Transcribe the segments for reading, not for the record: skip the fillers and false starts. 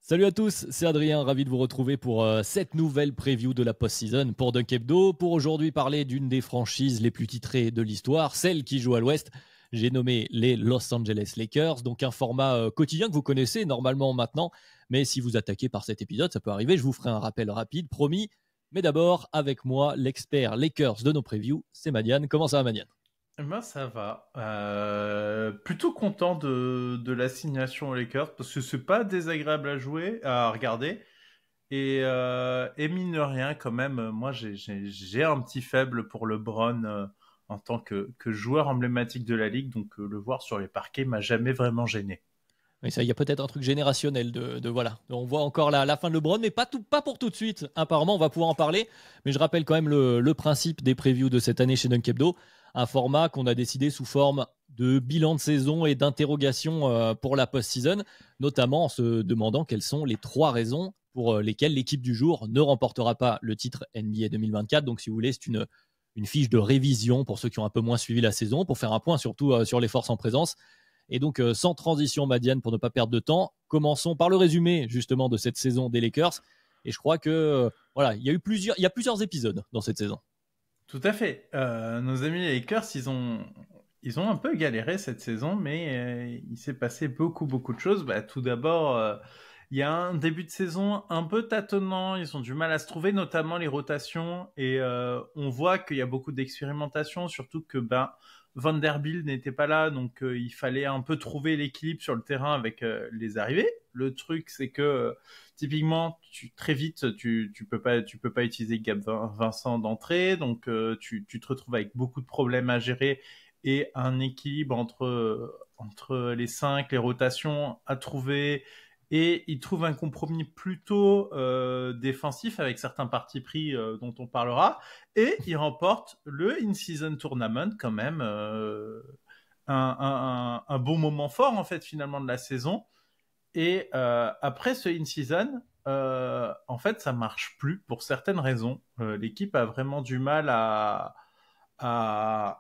Salut à tous, c'est Adrien, ravi de vous retrouver pour cette nouvelle preview de la post-season pour Dunk Hebdo. Pour aujourd'hui parler d'une des franchises les plus titrées de l'histoire, celle qui joue à l'Ouest. J'ai nommé les Los Angeles Lakers, donc un format quotidien que vous connaissez normalement maintenant. Mais si vous attaquez par cet épisode, ça peut arriver, je vous ferai un rappel rapide, promis. Mais d'abord, avec moi, l'expert Lakers de nos previews, c'est Madiane. Comment ça va, Madiane? Ben ça va. Plutôt content de l'assignation aux Lakers parce que c'est pas désagréable à jouer, à regarder. Et mine de rien, quand même, moi j'ai un petit faible pour LeBron en tant que joueur emblématique de la ligue, donc le voir sur les parquets m'a jamais vraiment gêné. Oui, ça, il y a peut-être un truc générationnel voilà. On voit encore la fin de LeBron, mais pas pour tout de suite. Apparemment, on va pouvoir en parler. Mais je rappelle quand même le principe des previews de cette année chez Dunk Hebdo. Un format qu'on a décidé sous forme de bilan de saison et d'interrogation pour la post-season, notamment en se demandant quelles sont les 3 raisons pour lesquelles l'équipe du jour ne remportera pas le titre NBA 2024. Donc, si vous voulez, c'est une fiche de révision pour ceux qui ont un peu moins suivi la saison, pour faire un point surtout sur les forces en présence. Et donc, sans transition, Madiane, pour ne pas perdre de temps, commençons par le résumé justement de cette saison des Lakers. Et je crois que voilà, il y a plusieurs épisodes dans cette saison. Tout à fait. Nos amis les Lakers, ils ont un peu galéré cette saison, mais il s'est passé beaucoup de choses. Bah, tout d'abord, il y a un début de saison un peu tâtonnant. Ils ont du mal à se trouver, notamment les rotations. Et on voit qu'il y a beaucoup d'expérimentation, surtout que Vanderbilt n'était pas là, donc il fallait un peu trouver l'équilibre sur le terrain avec les arrivées. Le truc, c'est que typiquement, très vite, tu peux pas utiliser Gab Vincent d'entrée, donc tu te retrouves avec beaucoup de problèmes à gérer et un équilibre entre les 5, les rotations à trouver. Et il trouve un compromis plutôt défensif avec certains partis pris dont on parlera. Et il remporte le In-Season Tournament quand même. Un bon moment fort en fait finalement de la saison. Et après ce in-season, en fait, ça marche plus pour certaines raisons. L'équipe a vraiment du mal à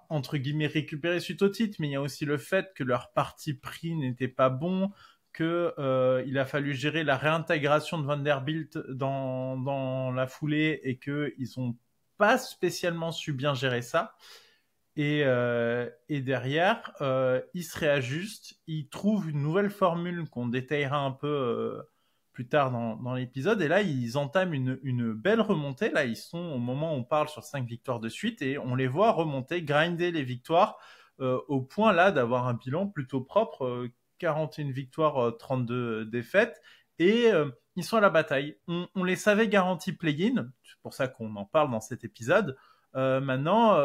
entre guillemets récupérer suite au titre, mais il y a aussi le fait que leur parti pris n'était pas bon, que il a fallu gérer la réintégration de Vanderbilt dans la foulée et que ils ont pas spécialement su bien gérer ça. Et derrière, ils se réajustent, ils trouvent une nouvelle formule qu'on détaillera un peu plus tard dans l'épisode. Et là, ils entament une belle remontée. Là, ils sont au moment où on parle sur 5 victoires de suite et on les voit remonter, grinder les victoires au point là d'avoir un bilan plutôt propre, 41 victoires, 32 défaites. Et ils sont à la bataille. On les savait garantis play-in, c'est pour ça qu'on en parle dans cet épisode. Maintenant,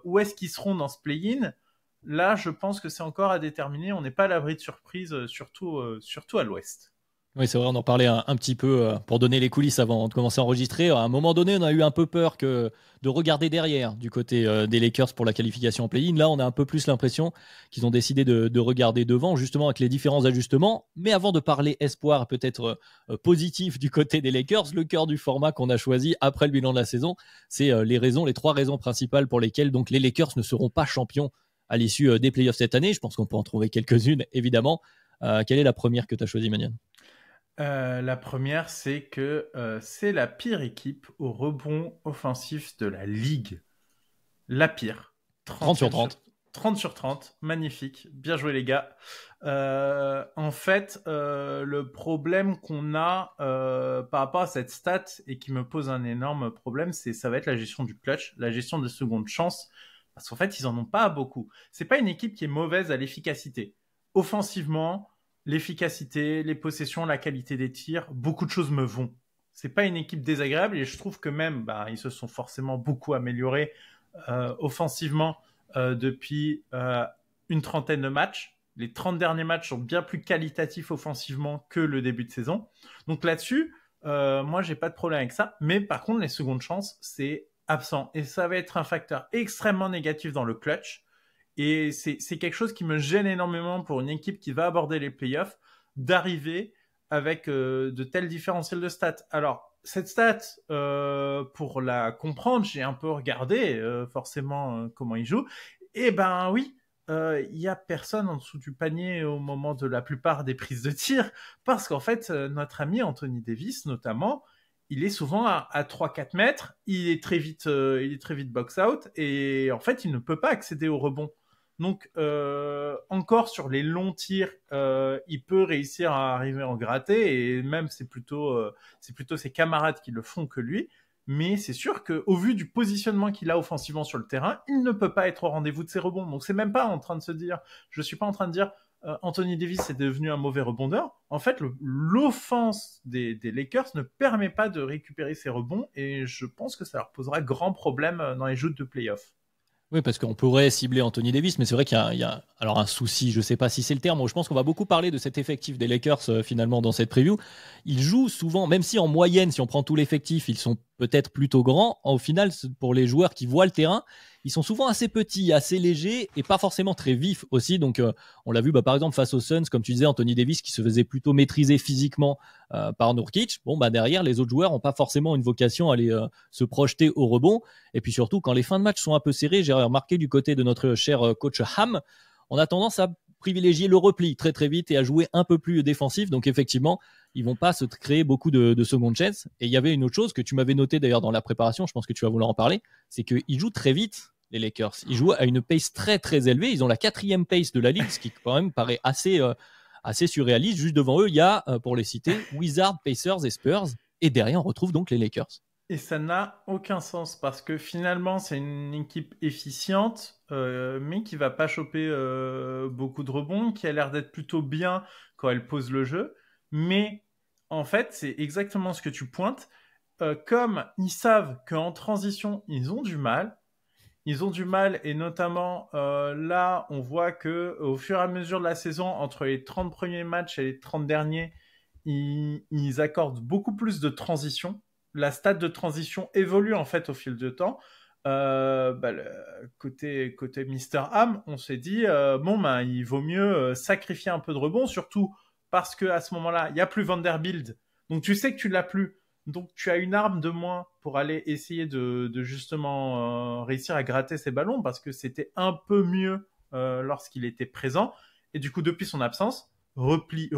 où est-ce qu'ils seront dans ce play-in? Là, je pense que c'est encore à déterminer. On n'est pas à l'abri de surprise, surtout à l'Ouest. Oui, c'est vrai, on en parlait un petit peu pour donner les coulisses avant de commencer à enregistrer. À un moment donné, on a eu un peu peur de regarder derrière du côté des Lakers pour la qualification en play-in. Là, on a un peu plus l'impression qu'ils ont décidé de regarder devant, justement avec les différents ajustements. Mais avant de parler espoir peut-être positif du côté des Lakers, le cœur du format qu'on a choisi après le bilan de la saison, c'est les 3 raisons principales pour lesquelles donc les Lakers ne seront pas champions à l'issue des playoffs cette année. Je pense qu'on peut en trouver quelques-unes, évidemment. Quelle est la première que tu as choisie, Manian? La première, c'est que c'est la pire équipe au rebond offensif de la ligue. La pire. 30 sur 31 sur 30. 30 sur 30. Magnifique. Bien joué, les gars. En fait, le problème qu'on a par rapport à cette stat et qui me pose un énorme problème, ça va être la gestion du clutch, la gestion des secondes chances. Parce qu'en fait, ils en ont pas beaucoup. C'est pas une équipe qui est mauvaise à l'efficacité. Offensivement, l'efficacité, les possessions, la qualité des tirs, beaucoup de choses me vont. C'est pas une équipe désagréable et je trouve que même, ils se sont forcément beaucoup améliorés offensivement depuis une trentaine de matchs. Les 30 derniers matchs sont bien plus qualitatifs offensivement que le début de saison. Donc là-dessus, moi, j'ai pas de problème avec ça. Mais par contre, les secondes chances, c'est absent. Et ça va être un facteur extrêmement négatif dans le clutch. Et c'est quelque chose qui me gêne énormément pour une équipe qui va aborder les playoffs, d'arriver avec de tels différentiels de stats. Alors, cette stat, pour la comprendre, j'ai un peu regardé forcément comment ils jouent. Et ben oui, il y a personne en dessous du panier au moment de la plupart des prises de tir, parce qu'en fait, notre ami Anthony Davis, notamment, il est souvent à 3-4 mètres, il est très vite box out, et en fait, il ne peut pas accéder au rebond. Donc, encore sur les longs tirs, il peut réussir à arriver en gratter, et même c'est plutôt ses camarades qui le font que lui. Mais c'est sûr qu'au vu du positionnement qu'il a offensivement sur le terrain, il ne peut pas être au rendez-vous de ses rebonds. Donc c'est même pas en train de se dire, je suis pas en train de dire Anthony Davis est devenu un mauvais rebondeur. En fait, l'offense des Lakers ne permet pas de récupérer ses rebonds, et je pense que ça leur posera grand problème dans les joutes de playoff. Oui, parce qu'on pourrait cibler Anthony Davis, mais c'est vrai qu'il y a alors un souci, je ne sais pas si c'est le terme, je pense qu'on va beaucoup parler de cet effectif des Lakers finalement dans cette preview. Ils jouent souvent, même si en moyenne, si on prend tout l'effectif, ils sont peut-être plutôt grands, au final, pour les joueurs qui voient le terrain, ils sont souvent assez petits, assez légers et pas forcément très vifs aussi. Donc, on l'a vu par exemple face aux Suns, comme tu disais, Anthony Davis qui se faisait plutôt maîtriser physiquement par Nurkic. Bon, derrière, les autres joueurs n'ont pas forcément une vocation à aller se projeter au rebond. Et puis surtout, quand les fins de match sont un peu serrées, j'ai remarqué du côté de notre cher coach Ham, on a tendance à privilégier le repli très très vite et à jouer un peu plus défensif. Donc effectivement, ils vont pas se créer beaucoup de seconde chance. Et il y avait une autre chose que tu m'avais noté d'ailleurs dans la préparation, je pense que tu vas vouloir en parler, c'est qu'ils jouent très vite, les Lakers. Ils jouent à une pace très très élevée. Ils ont la 4e pace de la ligue, ce qui quand même paraît assez surréaliste. Juste devant eux, il y a, pour les citer, Wizards, Pacers et Spurs. Et derrière, on retrouve donc les Lakers. Et ça n'a aucun sens parce que finalement, c'est une équipe efficiente, mais qui va pas choper beaucoup de rebonds, qui a l'air d'être plutôt bien quand elle pose le jeu. Mais en fait, c'est exactement ce que tu pointes. Comme ils savent qu'en transition, ils ont du mal, et notamment là, on voit que au fur et à mesure de la saison, entre les 30 premiers matchs et les 30 derniers, ils accordent beaucoup plus de transition. La stat de transition évolue en fait au fil du temps. Côté Mr. Ham, on s'est dit il vaut mieux sacrifier un peu de rebond, surtout parce que à ce moment-là, il y a plus Vanderbilt, donc tu sais que tu l'as plus, donc tu as une arme de moins pour aller essayer de justement réussir à gratter ces ballons, parce que c'était un peu mieux lorsqu'il était présent, et du coup depuis son absence, repli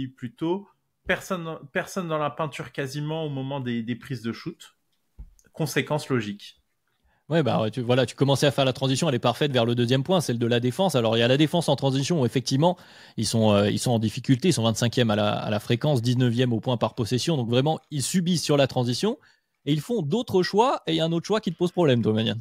plutôt. Personne dans la peinture quasiment au moment des prises de shoot. Conséquence logique. Ouais, tu commençais à faire la transition, elle est parfaite vers le deuxième point, celle de la défense. Alors, il y a la défense en transition où effectivement, ils sont en difficulté, ils sont 25e à la fréquence, 19e au point par possession. Donc vraiment, ils subissent sur la transition et ils font d'autres choix. Et il y a un autre choix qui te pose problème, toi, Manian.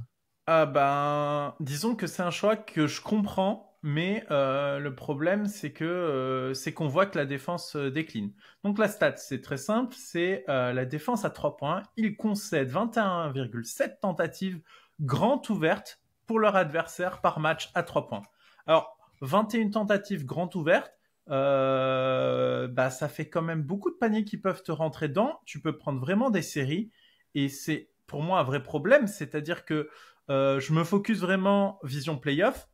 Disons que c'est un choix que je comprends, mais le problème c'est qu'on voit que la défense décline. Donc la stat, c'est très simple, c'est la défense à 3 points. Ils concèdent 21,7 tentatives grandes ouvertes pour leur adversaire par match à 3 points. Alors 21 tentatives grandes ouvertes, ça fait quand même beaucoup de paniers qui peuvent te rentrer dedans. Tu peux prendre vraiment des séries, et c'est pour moi un vrai problème, c'est-à-dire que je me focus vraiment vision playoff.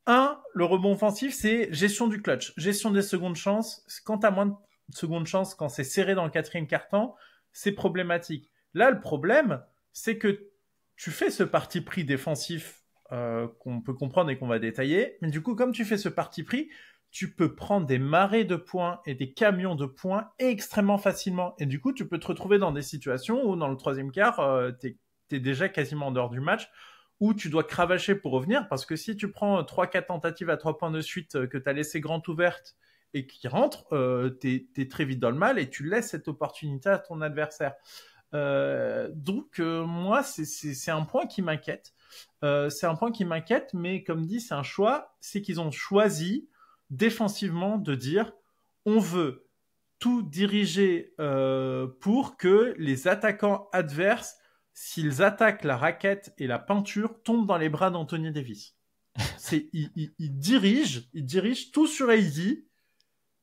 Le rebond offensif, c'est gestion du clutch, gestion des secondes chances. Quand tu as moins de secondes chances, quand c'est serré dans le 4e quart-temps, c'est problématique. Là, le problème, c'est que tu fais ce parti pris défensif qu'on peut comprendre et qu'on va détailler, mais du coup, comme tu fais ce parti pris, tu peux prendre des marées de points et des camions de points extrêmement facilement. Et du coup, tu peux te retrouver dans des situations où dans le 3e quart, t'es déjà quasiment en dehors du match, où tu dois cravacher pour revenir, parce que si tu prends 3-4 tentatives à 3 points de suite que tu as laissé grande ouverte et qui rentrent, t'es très vite dans le mal et tu laisses cette opportunité à ton adversaire. Donc moi, c'est un point qui m'inquiète. C'est un point qui m'inquiète, mais comme dit, c'est un choix. C'est qu'ils ont choisi défensivement de dire on veut tout diriger pour que les attaquants adverses, s'ils attaquent la raquette et la peinture, tombent dans les bras d'Anthony Davis. Il dirige tout sur AD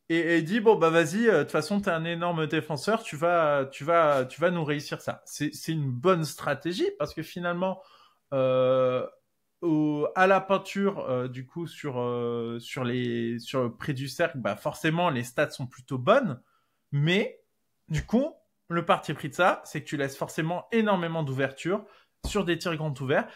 et dit vas-y, de toute façon t'es un énorme défenseur, tu vas nous réussir ça. C'est une bonne stratégie, parce que finalement à la peinture, du coup sur près du cercle, forcément les stats sont plutôt bonnes, mais du coup le parti pris de ça, c'est que tu laisses forcément énormément d'ouverture sur des tirs grands ouverts.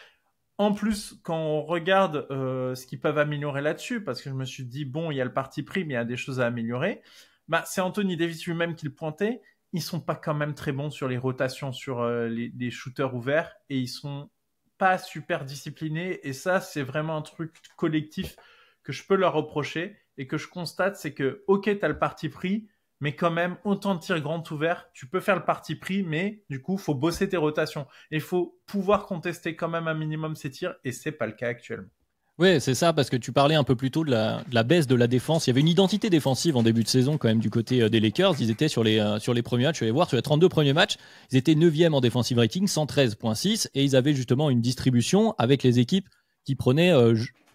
en plus, quand on regarde ce qu'ils peuvent améliorer là-dessus, parce que je me suis dit, bon, il y a le parti pris, mais il y a des choses à améliorer, bah, c'est Anthony Davis lui-même qui le pointait. Ils sont pas quand même très bons sur les rotations, sur les shooters ouverts, et ils sont pas super disciplinés. Et ça, c'est vraiment un truc collectif que je peux leur reprocher et que je constate, c'est que, ok, t'as le parti pris, mais quand même, autant de tirs grand ouverts, tu peux faire le parti pris, mais du coup, faut bosser tes rotations. Et il faut pouvoir contester quand même un minimum ces tirs, et c'est pas le cas actuellement. Oui, c'est ça, parce que tu parlais un peu plus tôt de la baisse de la défense. Il y avait une identité défensive en début de saison quand même du côté des Lakers. Ils étaient sur les premiers matchs, je vais aller voir, sur les 32 premiers matchs, ils étaient 9e en defensive rating, 113.6, et ils avaient justement une distribution avec les équipes qui prenaient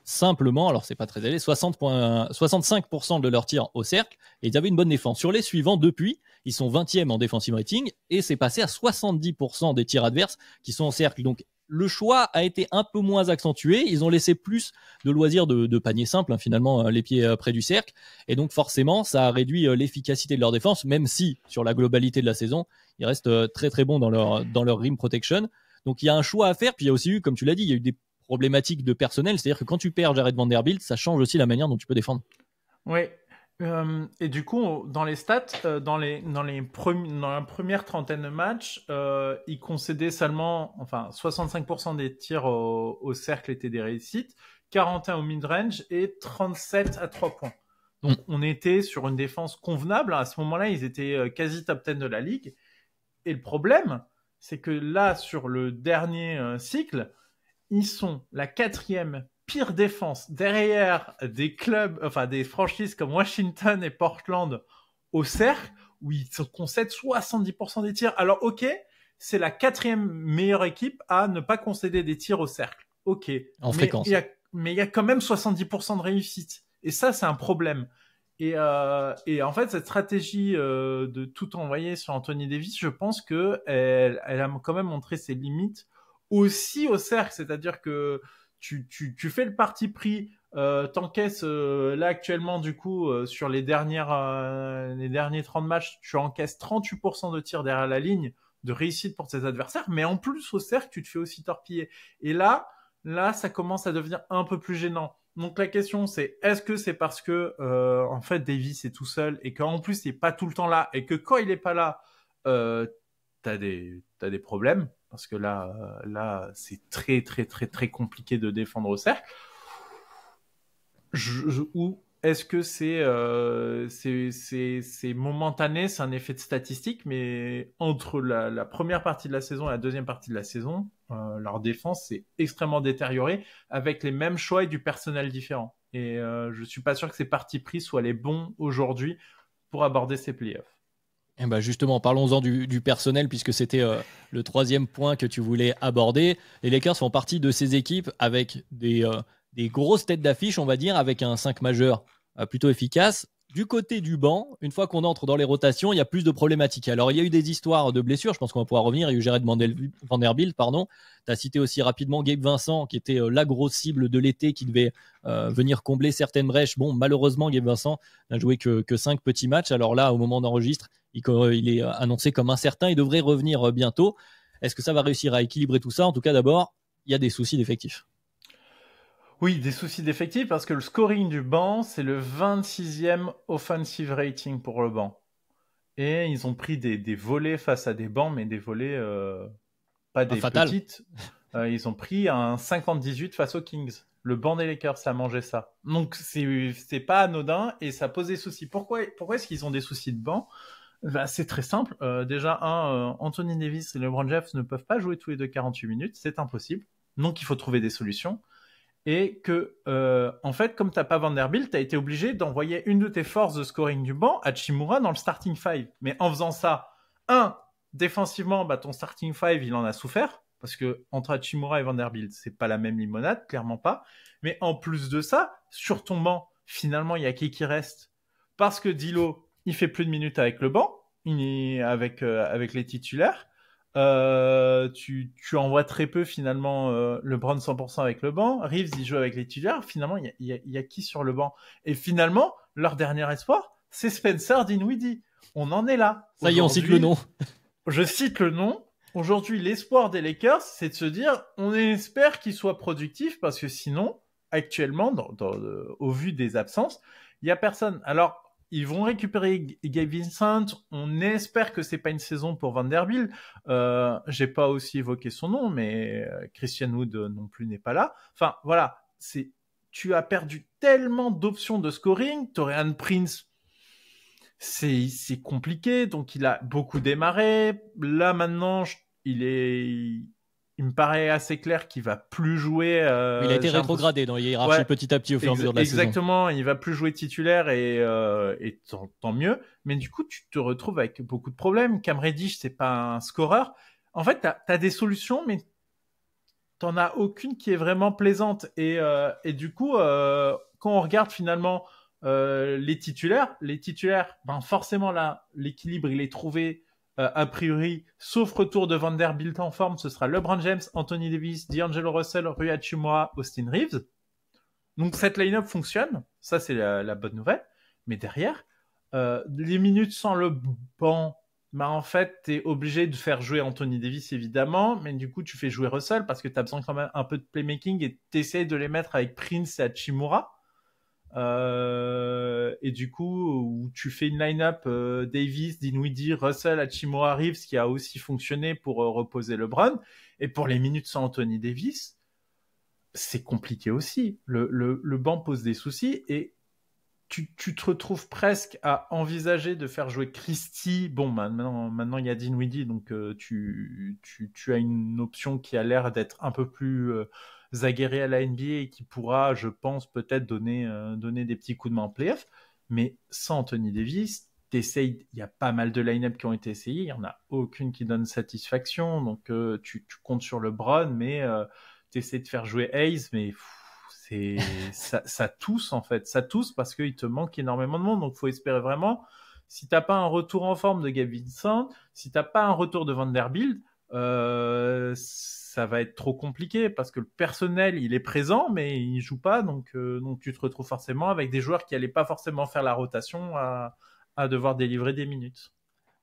simplement, alors c'est pas très élevé, 65% de leurs tirs au cercle, et ils avaient une bonne défense. Sur les suivants, depuis, ils sont 20e en defensive rating, et c'est passé à 70% des tirs adverses qui sont au cercle. Donc le choix a été un peu moins accentué. Ils ont laissé plus de loisirs de panier simple, finalement, les pieds près du cercle. Et donc, forcément, ça a réduit l'efficacité de leur défense, même si, sur la globalité de la saison, ils restent très, très bons dans leur rim protection. Donc, il y a un choix à faire. Puis, il y a aussi eu, comme tu l'as dit, il y a eu des problématiques de personnel. C'est-à-dire que quand tu perds Jared Vanderbilt, ça change aussi la manière dont tu peux défendre. Oui. Et du coup, dans les stats, dans la première trentaine de matchs, ils concédaient seulement, 65% des tirs au cercle étaient des réussites, 41 au mid-range et 37 à 3 points. Donc, on était sur une défense convenable. À ce moment-là, ils étaient quasi top 10 de la ligue. Et le problème, c'est que là, sur le dernier cycle, ils sont la 4e pire défense derrière des clubs, des franchises comme Washington et Portland au cercle, où ils concèdent 70% des tirs. Alors, ok, c'est la 4e meilleure équipe à ne pas concéder des tirs au cercle. Ok. En fréquence. Mais il y a quand même 70% de réussite. Et ça, c'est un problème. Et en fait, cette stratégie de tout envoyer sur Anthony Davis, je pense que elle a quand même montré ses limites aussi au cercle. C'est-à-dire que tu fais le parti pris, t'encaisses là actuellement du coup sur les derniers 30 matchs, tu encaisses 38% de tirs derrière la ligne de réussite pour tes adversaires, mais en plus au cercle, tu te fais aussi torpiller. Et là, ça commence à devenir un peu plus gênant. Donc la question c'est, est-ce que c'est parce que en fait Davis est tout seul et qu'en plus il est pas tout le temps là et que quand il est pas là, t'as des problèmes parce que là c'est très très très très compliqué de défendre au cercle. Ou est-ce que c'est momentané, c'est un effet de statistique, mais entre la première partie de la saison et la deuxième partie de la saison, leur défense s'est extrêmement détériorée avec les mêmes choix et du personnel différent. Et je suis pas sûr que ces partis pris soient les bons aujourd'hui pour aborder ces playoffs. Et bah justement, parlons-en du personnel, puisque c'était le troisième point que tu voulais aborder. Les Lakers font partie de ces équipes avec des grosses têtes d'affiche, on va dire, avec un 5 majeur plutôt efficace. Du côté du banc, une fois qu'on entre dans les rotations, il y a plus de problématiques. Alors, il y a eu des histoires de blessures, je pense qu'on va pouvoir revenir. Il y a eu Jared Vanderbilt, pardon. Tu as cité aussi rapidement Gabe Vincent, qui était la grosse cible de l'été, qui devait venir combler certaines brèches. Bon, malheureusement, Gabe Vincent n'a joué que 5 petits matchs. Alors là, au moment d'enregistre, il est annoncé comme incertain. Il devrait revenir bientôt. Est-ce que ça va réussir à équilibrer tout ça? En tout cas, d'abord, il y a des soucis d'effectifs. Oui, des soucis d'effectifs parce que le scoring du banc, c'est le 26e offensive rating pour le banc. Et ils ont pris des volets face à des bancs, mais des volets pas des petites. Ils ont pris un 50-18 face aux Kings. Le banc des Lakers, ça a mangé ça. Donc c'est pas anodin et ça pose des soucis. Pourquoi est-ce qu'ils ont des soucis de banc? Bah, c'est très simple. Déjà, Anthony Davis et LeBron James ne peuvent pas jouer tous les deux 48 minutes. C'est impossible. Donc il faut trouver des solutions. Et que, en fait, comme t'as pas Vanderbilt, t'as été obligé d'envoyer une de tes forces de scoring du banc à Hachimura dans le starting five. Mais en faisant ça, défensivement, ton starting five, il en a souffert. Parce que entre Hachimura et Vanderbilt, c'est pas la même limonade, clairement pas. Mais en plus de ça, sur ton banc, finalement, il y a qui reste. Parce que Dilo, il fait plus de minutes avec le banc, il est avec les titulaires. Tu envoies très peu finalement LeBron 100% avec le banc. Reeves il joue avec les titulaires. Finalement, il y a qui sur le banc? Et finalement, leur dernier espoir, c'est Spencer Dinwiddie. On en est là. Ça y est, on cite le nom. Je cite le nom. Aujourd'hui, l'espoir des Lakers, c'est de se dire, on espère qu'il soit productif parce que sinon, actuellement, au vu des absences, il y a personne. Alors, ils vont récupérer Gabe Vincent. On espère que c'est pas une saison pour Vanderbilt. J'ai pas aussi évoqué son nom, mais Christian Wood non plus n'est pas là. Enfin, voilà, tu as perdu tellement d'options de scoring. Taurean Prince, c'est compliqué, donc il a beaucoup démarré. Là maintenant, il me paraît assez clair qu'il va plus jouer. Il a été rétrogradé dans la hiérarchie petit à petit au fur et à mesure de la saison. Exactement, il va plus jouer titulaire et tant mieux. Mais du coup, tu te retrouves avec beaucoup de problèmes. Cam Reddish, c'est pas un scoreur. En fait, t'as des solutions, mais t'en as aucune qui est vraiment plaisante. Et du coup, quand on regarde finalement les titulaires, ben forcément là, l'équilibre il est trouvé a priori, sauf retour de Vanderbilt en forme, ce sera LeBron James, Anthony Davis, D'Angelo Russell, Rui Hachimura, Austin Reeves. Donc cette line-up fonctionne, ça c'est la bonne nouvelle. Mais derrière, les minutes sans le banc, bah en fait, t'es obligé de faire jouer Anthony Davis évidemment, mais du coup tu fais jouer Russell parce que t'as besoin quand même un peu de playmaking et t'essayes de les mettre avec Prince et Hachimura. Et du coup, où tu fais une line-up Davis, Dinwiddie, Russell, Hachimura, Reeves, qui a aussi fonctionné pour reposer LeBron. Et pour les minutes sans Anthony Davis, c'est compliqué aussi. Le banc pose des soucis et tu te retrouves presque à envisager de faire jouer Christie. Bon, maintenant il y a Dinwiddie, donc tu as une option qui a l'air d'être un peu plus aguerrée à la NBA et qui pourra, je pense, peut-être donner des petits coups de main en playoff. Mais sans Anthony Davis, il y a pas mal de line-up qui ont été essayés, il n'y en a aucune qui donne satisfaction. Donc tu comptes sur LeBron, mais tu essaies de faire jouer Hayes, mais ça tousse en fait, ça tousse parce qu'il te manque énormément de monde, donc faut espérer vraiment. Si t'as pas un retour en forme de Gabe Vincent, si t'as pas un retour de Vanderbilt, ça va être trop compliqué parce que le personnel il est présent mais il joue pas, donc tu te retrouves forcément avec des joueurs qui allaient pas forcément faire la rotation à devoir délivrer des minutes.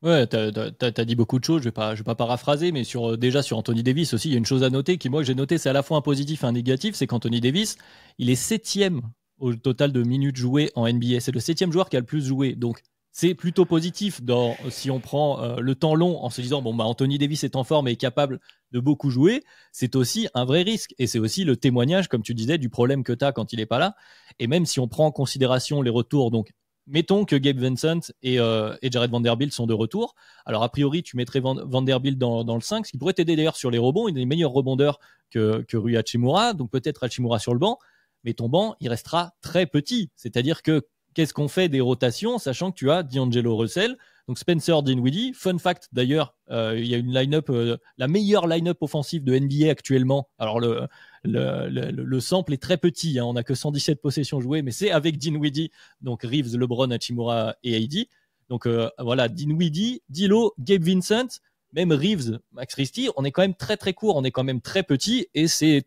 Ouais, t'as dit beaucoup de choses, je vais pas paraphraser, mais déjà sur Anthony Davis aussi, il y a une chose à noter qui, moi, que j'ai noté, c'est à la fois un positif et un négatif, c'est qu'Anthony Davis, il est 7e au total de minutes jouées en NBA. C'est le 7e joueur qui a le plus joué. Donc, c'est plutôt positif si on prend le temps long en se disant, bon, bah, Anthony Davis est en forme et est capable de beaucoup jouer. C'est aussi un vrai risque. Et c'est aussi le témoignage, comme tu disais, du problème que tu as quand il est pas là. Et même si on prend en considération les retours, donc, mettons que Gabe Vincent et Jared Vanderbilt sont de retour. Alors, a priori, tu mettrais Vanderbilt dans le 5, ce qui pourrait t'aider d'ailleurs sur les rebonds. Il est meilleur rebondeur que Rui Hachimura, donc peut-être Hachimura sur le banc. Mais ton banc, il restera très petit. C'est-à-dire que qu'est-ce qu'on fait des rotations, sachant que tu as D'Angelo Russell, donc Spencer Dinwiddie. Fun fact d'ailleurs, il y a une line-up, la meilleure line-up offensive de NBA actuellement. Alors le sample est très petit, hein, on n'a que 117 possessions jouées, mais c'est avec Dinwiddie, donc Reeves, LeBron, Hachimura et AD. Donc voilà, Dinwiddie, Dilo, Gabe Vincent, même Reeves, Max Christie, on est quand même très très court, on est quand même très petit, et c'est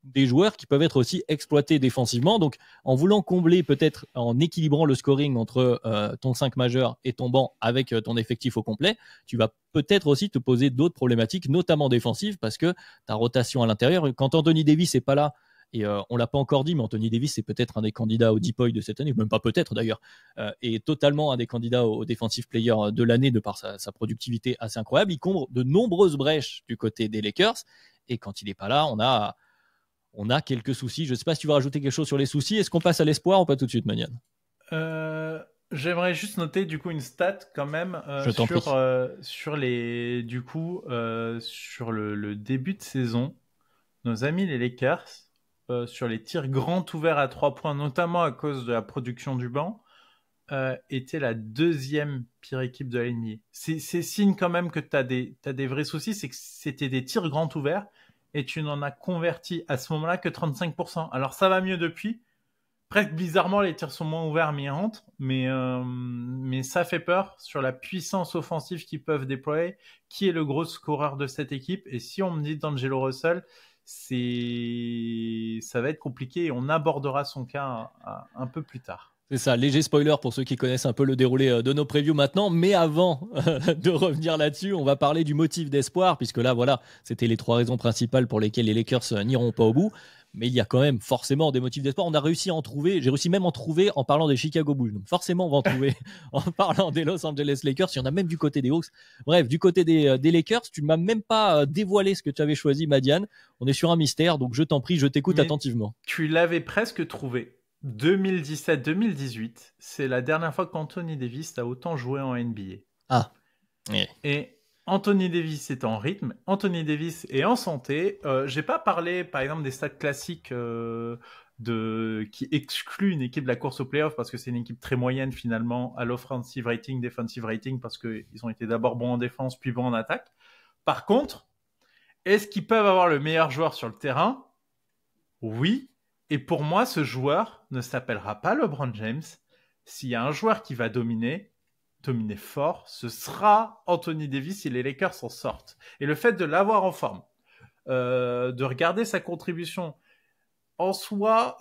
des joueurs qui peuvent être aussi exploités défensivement. Donc, en voulant combler, peut-être en équilibrant le scoring entre ton 5 majeur et ton banc avec ton effectif au complet, tu vas peut-être aussi te poser d'autres problématiques, notamment défensives, parce que ta rotation à l'intérieur, quand Anthony Davis n'est pas là, et on l'a pas encore dit, mais Anthony Davis c'est peut-être un des candidats au Depoy de cette année, même pas peut-être d'ailleurs, et totalement un des candidats au Defensive Player de l'année de par sa productivité assez incroyable. Il comble de nombreuses brèches du côté des Lakers, et quand il n'est pas là, on a quelques soucis. Je ne sais pas si tu veux rajouter quelque chose sur les soucis. Est-ce qu'on passe à l'espoir ou pas tout de suite, Maniane? J'aimerais juste noter du coup une stat quand même sur les sur le début de saison. Nos amis les Lakers sur les tirs grands ouverts à 3 points, notamment à cause de la production du banc, était la deuxième pire équipe de la NBA. C'est signe quand même que t'as des vrais soucis, c'est que c'était des tirs grands ouverts et tu n'en as converti à ce moment-là que 35%. Alors ça va mieux depuis. Presque bizarrement, les tirs sont moins ouverts, mais ils rentrent. Mais ça fait peur sur la puissance offensive qu'ils peuvent déployer. Qui est le gros scoreur de cette équipe? Et si on me dit D'Angelo Russell, ça va être compliqué et on abordera son cas un peu plus tard. C'est ça, léger spoiler pour ceux qui connaissent un peu le déroulé de nos previews maintenant. Mais avant de revenir là-dessus, on va parler du motif d'espoir, puisque là, voilà, c'était les 3 raisons principales pour lesquelles les Lakers n'iront pas au bout. Mais il y a quand même forcément des motifs d'espoir. On a réussi à en trouver, j'ai réussi même à en trouver en parlant des Chicago Bulls. Donc forcément, on va en trouver en parlant des Los Angeles Lakers. Il y en a même du côté des Hawks. Bref, du côté des Lakers, tu ne m'as même pas dévoilé ce que tu avais choisi, Madiane. On est sur un mystère, donc je t'en prie, je t'écoute attentivement. Tu l'avais presque trouvé. 2017-2018, c'est la dernière fois qu'Anthony Davis a autant joué en NBA. Ah. Yeah. Et Anthony Davis est en rythme, Anthony Davis est en santé. J'ai pas parlé, par exemple, des stats classiques qui excluent une équipe de la course au playoff parce que c'est une équipe très moyenne finalement à l'offensive rating, defensive rating, parce qu'ils ont été d'abord bons en défense puis bons en attaque. Par contre, est-ce qu'ils peuvent avoir le meilleur joueur sur le terrain ? Oui. Et pour moi, ce joueur ne s'appellera pas LeBron James. S'il y a un joueur qui va dominer fort, ce sera Anthony Davis si les Lakers s'en sortent. Et le fait de l'avoir en forme, de regarder sa contribution, en soi,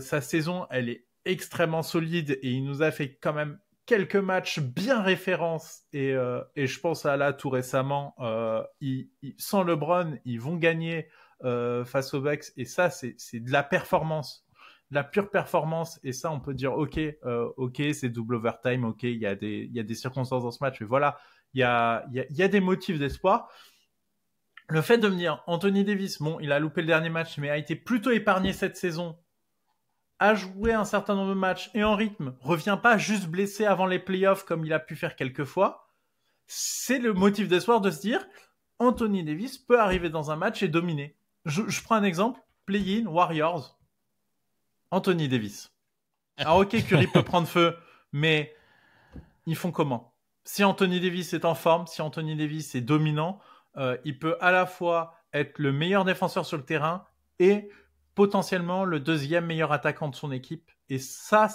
sa saison, elle est extrêmement solide et il nous a fait quand même quelques matchs bien références. Et je pense à là, tout récemment, sans LeBron, ils vont gagner face aux Bucks, et ça c'est de la performance, de la pure performance, et ça on peut dire ok, c'est double overtime, ok, il y a des circonstances dans ce match, mais voilà, il y a des motifs d'espoir. Le fait de me dire Anthony Davis, bon, il a loupé le dernier match, mais a été plutôt épargné cette saison, a joué un certain nombre de matchs et en rythme, revient pas juste blessé avant les playoffs comme il a pu faire quelques fois, c'est le motif d'espoir de se dire Anthony Davis peut arriver dans un match et dominer. Je prends un exemple, play-in, Warriors, Anthony Davis. Alors ok, Curry peut prendre feu, mais ils font comment ? Si Anthony Davis est en forme, si Anthony Davis est dominant, il peut à la fois être le meilleur défenseur sur le terrain et potentiellement le deuxième meilleur attaquant de son équipe. Et ça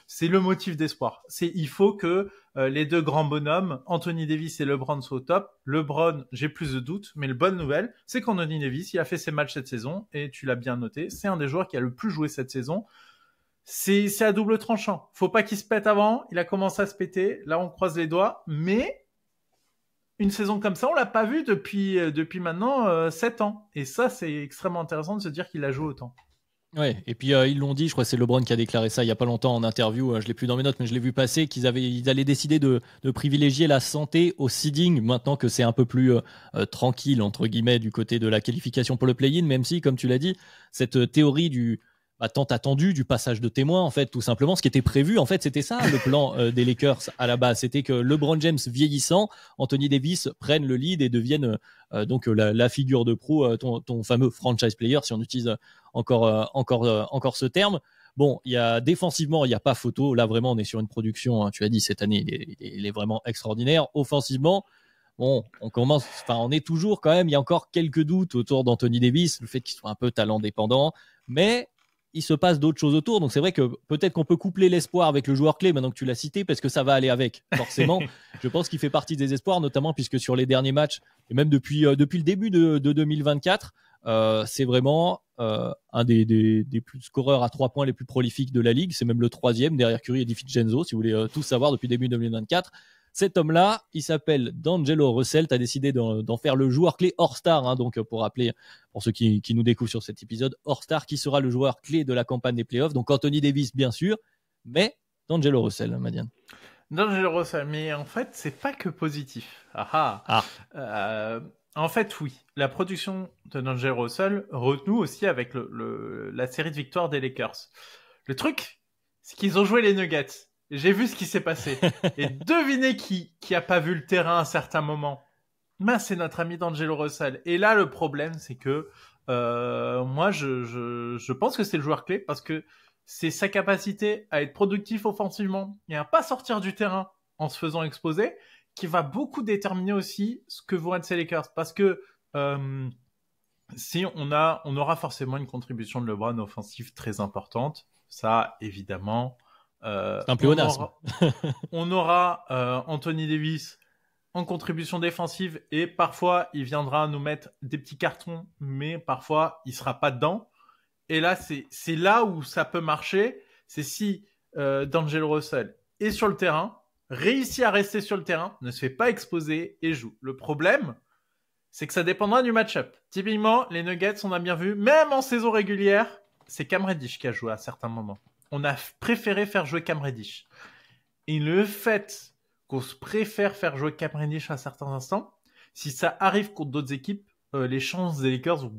c'est le motif d'espoir. Il faut que les deux grands bonhommes, Anthony Davis et LeBron, soient au top. LeBron, j'ai plus de doutes, mais la bonne nouvelle, c'est qu'Anthony Davis, il a fait ses matchs cette saison, et tu l'as bien noté, c'est un des joueurs qui a le plus joué cette saison. C'est à double tranchant. Faut pas qu'il se pète avant, il a commencé à se péter, là on croise les doigts, mais une saison comme ça, on l'a pas vu depuis maintenant 7 ans. Et ça, c'est extrêmement intéressant de se dire qu'il a joué autant. Ouais, et puis ils l'ont dit, je crois que c'est LeBron qui a déclaré ça il y a pas longtemps en interview, je l'ai plus dans mes notes, mais je l'ai vu passer, qu'ils allaient décider de privilégier la santé au seeding, maintenant que c'est un peu plus tranquille, entre guillemets, du côté de la qualification pour le play-in, même si, comme tu l'as dit, cette théorie du tant attendu du passage de témoin, en fait, tout simplement, ce qui était prévu, en fait, c'était ça, le plan des Lakers à la base, c'était que LeBron James vieillissant, Anthony Davis prenne le lead et devienne donc la figure de proue, ton fameux franchise player, si on utilise encore ce terme. Bon, défensivement, il n'y a pas photo. Là, vraiment, on est sur une production, hein, tu as dit, cette année, il est vraiment extraordinaire. Offensivement, bon, on est toujours quand même, il y a encore quelques doutes autour d'Anthony Davis, le fait qu'il soit un peu talent dépendant, mais il se passe d'autres choses autour. Donc c'est vrai que peut-être qu'on peut coupler l'espoir avec le joueur clé maintenant que tu l'as cité, parce que ça va aller avec, forcément. Je pense qu'il fait partie des espoirs, notamment puisque sur les derniers matchs, et même depuis le début de 2024, c'est vraiment un des plus scoreurs à 3 points les plus prolifiques de la ligue. C'est même le 3e derrière Curry et DiVincenzo, si vous voulez tout savoir depuis le début 2024. Cet homme-là, il s'appelle D'Angelo Russell. Tu as décidé d'en faire le joueur clé hors-star. Hein, donc, pour rappeler, pour ceux qui nous découvrent sur cet épisode, hors-star, qui sera le joueur clé de la campagne des playoffs. Donc, Anthony Davis, bien sûr, mais D'Angelo Russell, Madiane. D'Angelo Russell, mais en fait, c'est pas que positif. En fait, oui. La production de D'Angelo Russell renoue aussi avec la série de victoires des Lakers. Le truc, c'est qu'ils ont joué les Nuggets. J'ai vu ce qui s'est passé. Et devinez qui a pas vu le terrain à un certain moment. Ben, c'est notre ami D'Angelo Russell. Et là, le problème, c'est que moi, je pense que c'est le joueur clé parce que c'est sa capacité à être productif offensivement et à pas sortir du terrain en se faisant exposer qui va beaucoup déterminer aussi ce que vont être ces Lakers. Parce que si on aura forcément une contribution de LeBron offensive très importante. Ça, évidemment. C'est un pléonasme. On aura Anthony Davis en contribution défensive et parfois il viendra nous mettre des petits cartons, mais parfois il sera pas dedans. Et là, c'est là où ça peut marcher. c'est si D'Angelo Russell est sur le terrain, réussit à rester sur le terrain, ne se fait pas exposer et joue. Le problème, c'est que ça dépendra du match-up. Typiquement, les Nuggets, on a bien vu, même en saison régulière, c'est Cam Reddish qui a joué à certains moments. On a préféré faire jouer Cam Reddish. Et le fait qu'on se préfère faire jouer Cam Reddish à certains instants, si ça arrive contre d'autres équipes, les chances des Lakers vont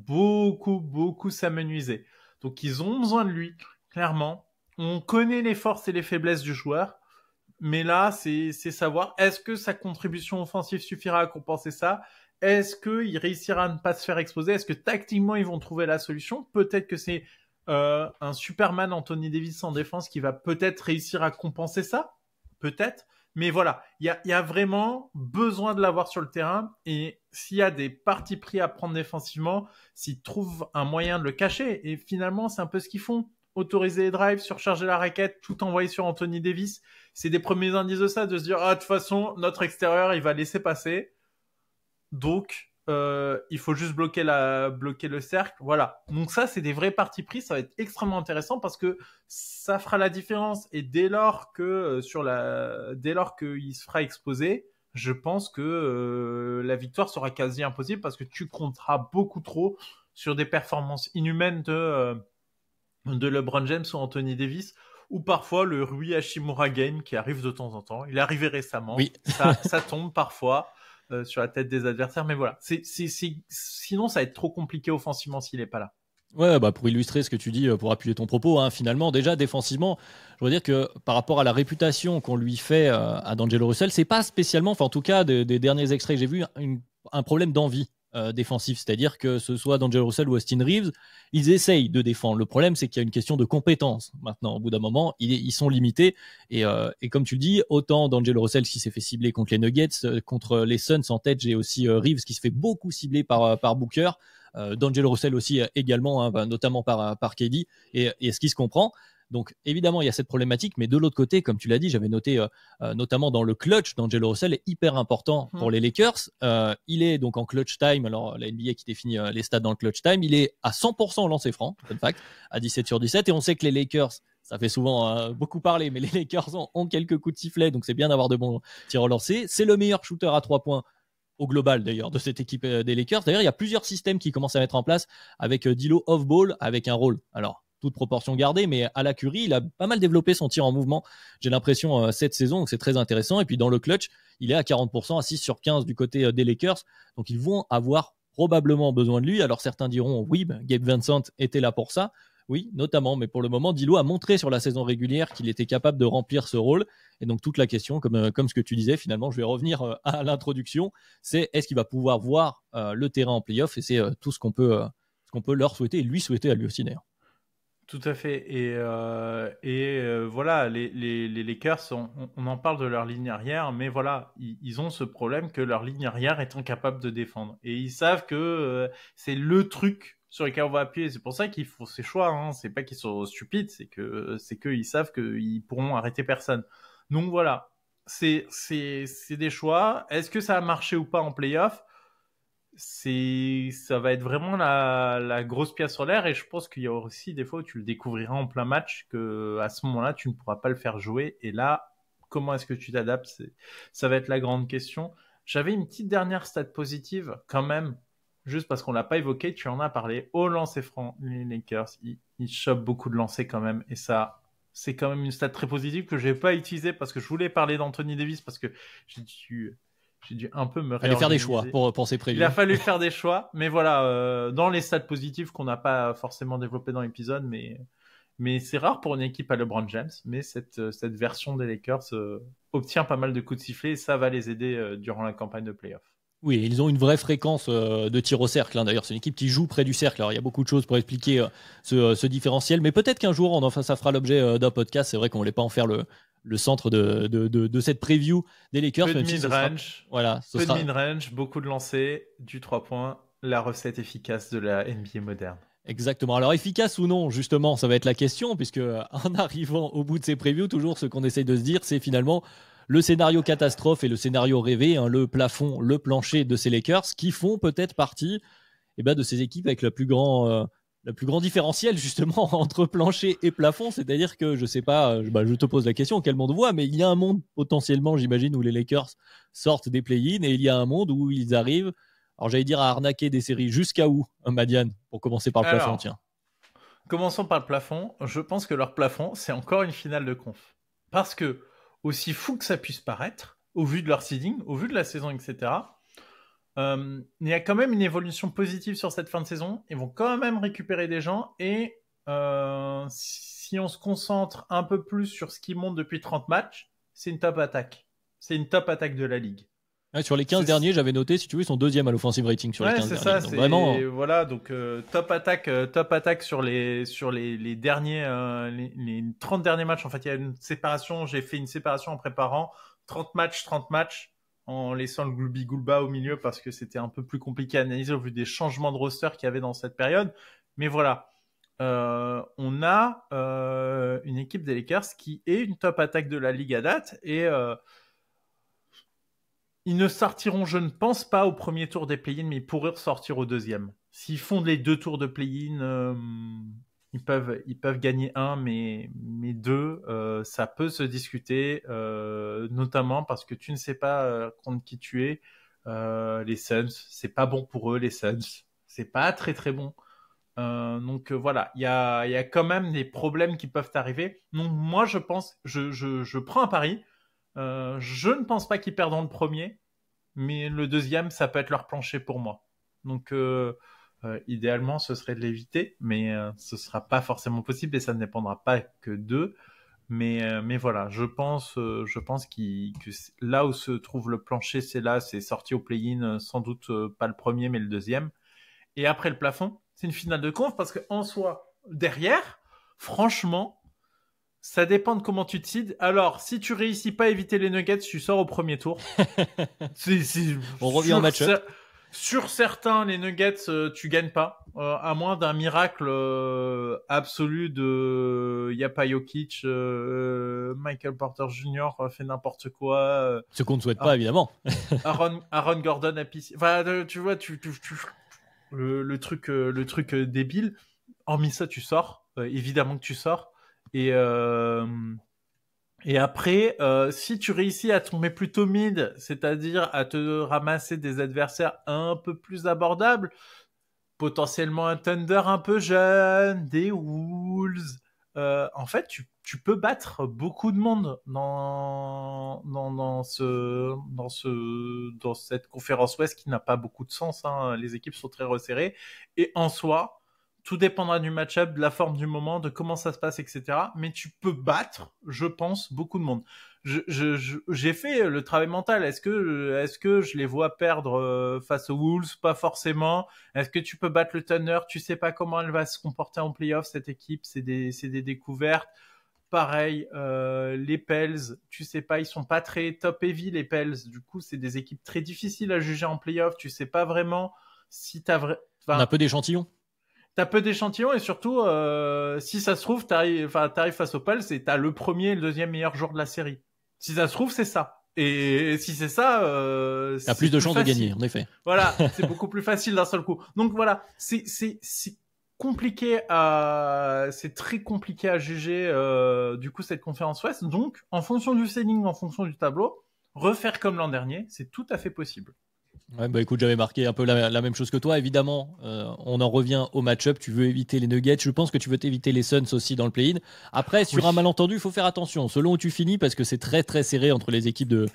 beaucoup s'amenuiser. Donc ils ont besoin de lui, clairement. On connaît les forces et les faiblesses du joueur, mais là, c'est savoir, est-ce que sa contribution offensive suffira à compenser ça ? Est-ce qu'il réussira à ne pas se faire exposer ? Est-ce que tactiquement, ils vont trouver la solution ? Peut-être que c'est un Superman Anthony Davis en défense qui va peut-être réussir à compenser ça. Peut-être. Mais voilà, il y a vraiment besoin de l'avoir sur le terrain. Et s'il y a des partis pris à prendre défensivement, s'ils trouvent un moyen de le cacher, et finalement, c'est un peu ce qu'ils font. Autoriser les drives, surcharger la raquette, tout envoyer sur Anthony Davis. C'est des premiers indices de ça, de se dire, de toute façon, notre extérieur, il va laisser passer. Donc, il faut juste bloquer le cercle. Voilà. Donc ça, c'est des vrais partis pris. Ça va être extrêmement intéressant parce que ça fera la différence. Et dès lors qu'il se fera exposer, je pense que la victoire sera quasi impossible parce que tu compteras beaucoup trop sur des performances inhumaines de LeBron James ou Anthony Davis, ou parfois le Rui Hachimura game qui arrive de temps en temps. Il est arrivé récemment. Oui. ça tombe parfois. Sur la tête des adversaires, mais voilà, sinon ça va être trop compliqué offensivement s'il n'est pas là. Ouais, pour illustrer ce que tu dis, pour appuyer ton propos, finalement, déjà défensivement, je veux dire que par rapport à la réputation qu'on lui fait à D'Angelo Russell, c'est pas spécialement, enfin en tout cas des derniers extraits que j'ai vus, un problème d'envie défensif, c'est-à-dire que ce soit D'Angelo Russell ou Austin Reeves, ils essayent de défendre. Le problème, c'est qu'il y a une question de compétence. Maintenant, au bout d'un moment, ils sont limités. Et comme tu le dis, autant D'Angelo Russell qui s'est fait cibler contre les Nuggets, contre les Suns en tête, j'ai aussi Reeves qui se fait beaucoup cibler par Booker. D'Angelo Russell aussi également, notamment par KD, et ce qui se comprend. Donc évidemment il y a cette problématique, mais de l'autre côté, comme tu l'as dit, j'avais noté notamment dans le clutch, D'Angelo Russell est hyper important pour les Lakers. Il est donc en clutch time, alors la NBA qui définit les stats dans le clutch time, il est à 100% au lancer franc, fun fact, à 17 sur 17, et on sait que les Lakers, ça fait souvent beaucoup parler, mais les Lakers ont quelques coups de sifflet, donc c'est bien d'avoir de bons tirs au lancer. C'est le meilleur shooter à 3 points au global d'ailleurs de cette équipe des Lakers. D'ailleurs, il y a plusieurs systèmes qui commencent à mettre en place avec D'Lo off-ball, avec un rôle. Alors, toute proportion gardée, mais à la Curry, il a pas mal développé son tir en mouvement, j'ai l'impression, cette saison, donc c'est très intéressant. Et puis dans le clutch, il est à 40%, à 6 sur 15 du côté des Lakers, donc ils vont avoir probablement besoin de lui. Alors certains diront, oui, Gabe Vincent était là pour ça, oui, notamment, mais pour le moment, D'Lo a montré sur la saison régulière qu'il était capable de remplir ce rôle. Et donc toute la question, comme ce que tu disais, finalement, je vais revenir à l'introduction, c'est est-ce qu'il va pouvoir voir le terrain en playoff, et c'est tout ce qu'on peut leur souhaiter, et lui souhaiter à lui aussi d'ailleurs. Tout à fait. Et voilà, les Lakers, on en parle de leur ligne arrière, mais voilà, ils ont ce problème que leur ligne arrière est incapable de défendre. Et ils savent que c'est le truc sur lequel on va appuyer. C'est pour ça qu'ils font ces choix. Hein. C'est pas qu'ils sont stupides, c'est qu'ils savent qu'ils pourront arrêter personne. Donc voilà, c'est des choix. Est-ce que ça a marché ou pas en playoff ? Ça va être vraiment la grosse pièce sur l'air, et je pense qu'il y a aussi des fois où tu le découvriras en plein match que à ce moment-là tu ne pourras pas le faire jouer, et là comment est-ce que tu t'adaptes, ça va être la grande question. J'avais une petite dernière stat positive quand même, juste parce qu'on l'a pas évoqué, tu en as parlé, au lancer franc, les Lakers ils chopent beaucoup de lancers quand même, et ça c'est quand même une stat très positive que je n'ai pas utilisée parce que je voulais parler d'Anthony Davis, parce que j'ai dû un peu me réorganiser. Il fallait faire des choix pour ces prévus. Il a fallu faire des choix, mais voilà, dans les stats positifs qu'on n'a pas forcément développé dans l'épisode, mais c'est rare pour une équipe à LeBron James, mais cette version des Lakers obtient pas mal de coups de sifflet, et ça va les aider durant la campagne de playoff. Oui, ils ont une vraie fréquence de tir au cercle. D'ailleurs, c'est une équipe qui joue près du cercle. Alors, il y a beaucoup de choses pour expliquer ce différentiel, mais peut-être qu'un jour, ça fera l'objet d'un podcast. C'est vrai qu'on ne voulait pas en faire le centre de cette preview des Lakers. Peu de mid-range, de mid-range, beaucoup de lancers, du 3 points, la recette efficace de la NBA moderne. Exactement. Alors, efficace ou non, justement, ça va être la question, puisque en arrivant au bout de ces previews, toujours ce qu'on essaye de se dire, c'est finalement le scénario catastrophe et le scénario rêvé, le plafond, le plancher de ces Lakers, qui font peut-être partie de ces équipes avec le plus grand le plus grand différentiel justement entre plancher et plafond, c'est-à-dire que je sais pas, je te pose la question, quel monde voit, mais il y a un monde potentiellement, j'imagine, où les Lakers sortent des play-in et il y a un monde où ils arrivent, alors j'allais dire à arnaquer des séries jusqu'à où, Madiane, pour commencer par le plafond, tiens. Commençons par le plafond. Je pense que leur plafond, c'est encore une finale de conf. Parce que, aussi fou que ça puisse paraître, au vu de leur seeding, au vu de la saison, etc., il y a quand même une évolution positive sur cette fin de saison. Ils vont quand même récupérer des gens. Et si on se concentre un peu plus sur ce qui monte depuis 30 matchs, c'est une top attaque. C'est une top attaque de la ligue. Ouais, sur les 15 derniers, j'avais noté, si tu veux, ils sont deuxième à l'offensive rating sur les 15 derniers. Ça, donc vraiment... Voilà, donc top attaque sur les derniers, les 30 derniers matchs. En fait, il y a une séparation. J'ai fait une séparation en préparant 30 matchs, en laissant le Gloubi-Goulba au milieu parce que c'était un peu plus compliqué à analyser au vu des changements de roster qu'il y avait dans cette période. Mais voilà, on a une équipe des Lakers qui est une top attaque de la ligue à date et ils ne sortiront, je ne pense pas, au premier tour des play-in, mais ils pourraient ressortir au deuxième. S'ils font les 2 tours de play-in, ils peuvent gagner un, mais 2, ça peut se discuter, notamment parce que tu ne sais pas contre qui tu es. Les Suns, c'est pas bon pour eux, les Suns. C'est pas très très bon. Donc voilà, il y a quand même des problèmes qui peuvent arriver. Donc moi, je pense, je prends un pari. Je ne pense pas qu'ils perdront le premier, mais le deuxième, ça peut être leur plancher pour moi. Donc, idéalement, ce serait de l'éviter, mais ce sera pas forcément possible et ça ne dépendra pas que d'eux. Mais voilà, je pense que là où se trouve le plancher, c'est sorti au play-in, sans doute pas le premier, mais le deuxième. Et après le plafond, c'est une finale de conf parce qu'en soi, derrière, franchement, ça dépend de comment tu te seeds. Alors, si tu réussis pas à éviter les Nuggets, tu sors au premier tour. On revient en match-up. Sur certains, les Nuggets, tu gagnes pas. À moins d'un miracle absolu de Yapa Jokic, Michael Porter Jr. Fait n'importe quoi. Ce qu'on ne souhaite pas, évidemment. Aaron Gordon a pissé. Enfin, tu vois, le truc débile. Hormis ça, tu sors. Évidemment que tu sors. Et après, si tu réussis à tomber plutôt mid, c'est-à-dire à te ramasser des adversaires un peu plus abordables, potentiellement un Thunder un peu jeune, des Wolves, en fait, tu peux battre beaucoup de monde dans cette conférence Ouest qui n'a pas beaucoup de sens. Hein. Les équipes sont très resserrées. Et en soi, tout dépendra du match-up, de la forme du moment, de comment ça se passe, etc. Mais tu peux battre, je pense, beaucoup de monde. J'ai fait le travail mental. Est-ce que je les vois perdre face aux Wolves? Pas forcément. Est-ce que tu peux battre le Thunder? Tu sais pas comment elle va se comporter en playoff, cette équipe. C'est des découvertes. Pareil, les Pels, tu sais pas, ils sont pas très top heavy, les Pels. Du coup, c'est des équipes très difficiles à juger en playoff. Tu sais pas vraiment si on a peu d'échantillons. T'as peu d'échantillons et surtout, si ça se trouve, t'arrives face aux Pels et t'as le premier et le deuxième meilleur joueur de la série. Si ça se trouve, c'est ça. Et si c'est ça, t'as plus de chances de gagner, en effet. Voilà, c'est beaucoup plus facile d'un seul coup. Donc voilà, c'est compliqué c'est très compliqué à juger du coup cette conférence Ouest. Donc, en fonction du seeding, en fonction du tableau, refaire comme l'an dernier, c'est tout à fait possible. Ouais, bah écoute, j'avais marqué un peu la même chose que toi. Évidemment, on en revient au match-up. Tu veux éviter les Nuggets. Je pense que tu veux éviter les Suns aussi dans le play-in. Après, sur un malentendu, il faut faire attention. Selon où tu finis, parce que c'est très très serré entre les équipes de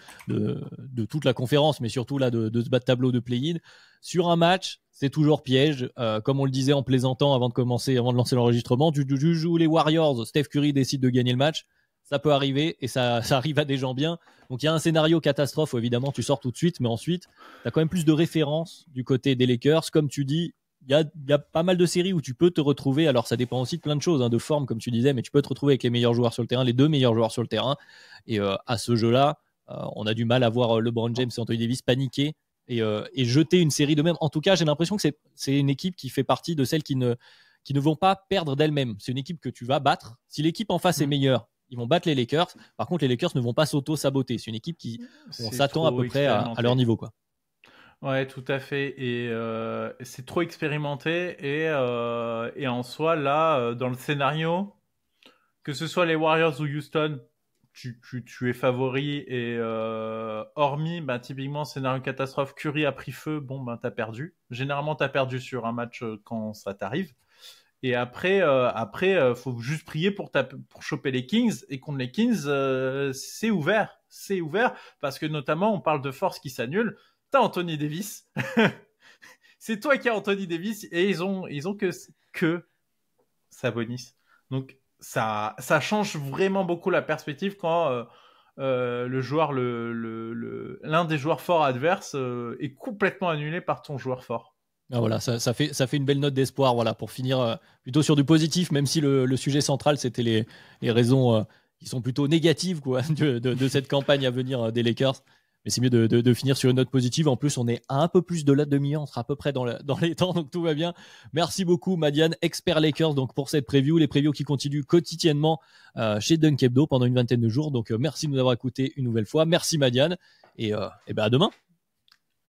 toute la conférence, mais surtout là de ce bas de tableau de play-in. Sur un match, c'est toujours piège. Comme on le disait en plaisantant avant de lancer l'enregistrement, tu joues les Warriors. Steph Curry décide de gagner le match. Ça peut arriver et ça arrive à des gens bien. Donc il y a un scénario catastrophe où évidemment tu sors tout de suite, mais ensuite tu as quand même plus de références du côté des Lakers. Comme tu dis, il y a pas mal de séries où tu peux te retrouver. Alors ça dépend aussi de plein de choses, de forme comme tu disais, mais tu peux te retrouver avec les meilleurs joueurs sur le terrain, les 2 meilleurs joueurs sur le terrain. Et à ce jeu-là, on a du mal à voir LeBron James et Anthony Davis paniquer et jeter une série de même. En tout cas, j'ai l'impression que c'est une équipe qui fait partie de celles qui ne vont pas perdre d'elles-mêmes. C'est une équipe que tu vas battre. Si l'équipe en face est meilleure, ils vont battre les Lakers. Par contre, les Lakers ne vont pas s'auto-saboter. C'est une équipe on s'attend à peu près à leur niveau, quoi. Ouais, tout à fait. Et c'est trop expérimenté. Et en soi, là, dans le scénario, que ce soit les Warriors ou Houston, tu es favori. Et hormis, bah, typiquement, scénario catastrophe, Curry a pris feu, bon, ben, t'as perdu. Généralement, t'as perdu sur un match quand ça t'arrive. Et après, faut juste prier pour choper les Kings. Et contre les Kings, c'est ouvert. C'est ouvert parce que notamment, on parle de force qui s'annule. T'as Anthony Davis. C'est toi qui as Anthony Davis et ils ont que Sabonis. Donc ça change vraiment beaucoup la perspective quand le joueur, l'un des joueurs forts adverses est complètement annulé par ton joueur fort. Ah, voilà, ça fait une belle note d'espoir, voilà, pour finir plutôt sur du positif, même si le sujet central, c'était les raisons qui sont plutôt négatives quoi, de cette campagne à venir des Lakers. Mais c'est mieux de finir sur une note positive. En plus, on est à un peu plus de la demi-heure, on sera à peu près dans les temps, donc tout va bien. Merci beaucoup, Madiane, expert Lakers, donc pour cette preview, les previews qui continuent quotidiennement chez Dunk Hebdo pendant une vingtaine de jours. Donc merci de nous avoir écoutés une nouvelle fois. Merci, Madiane, et ben à demain.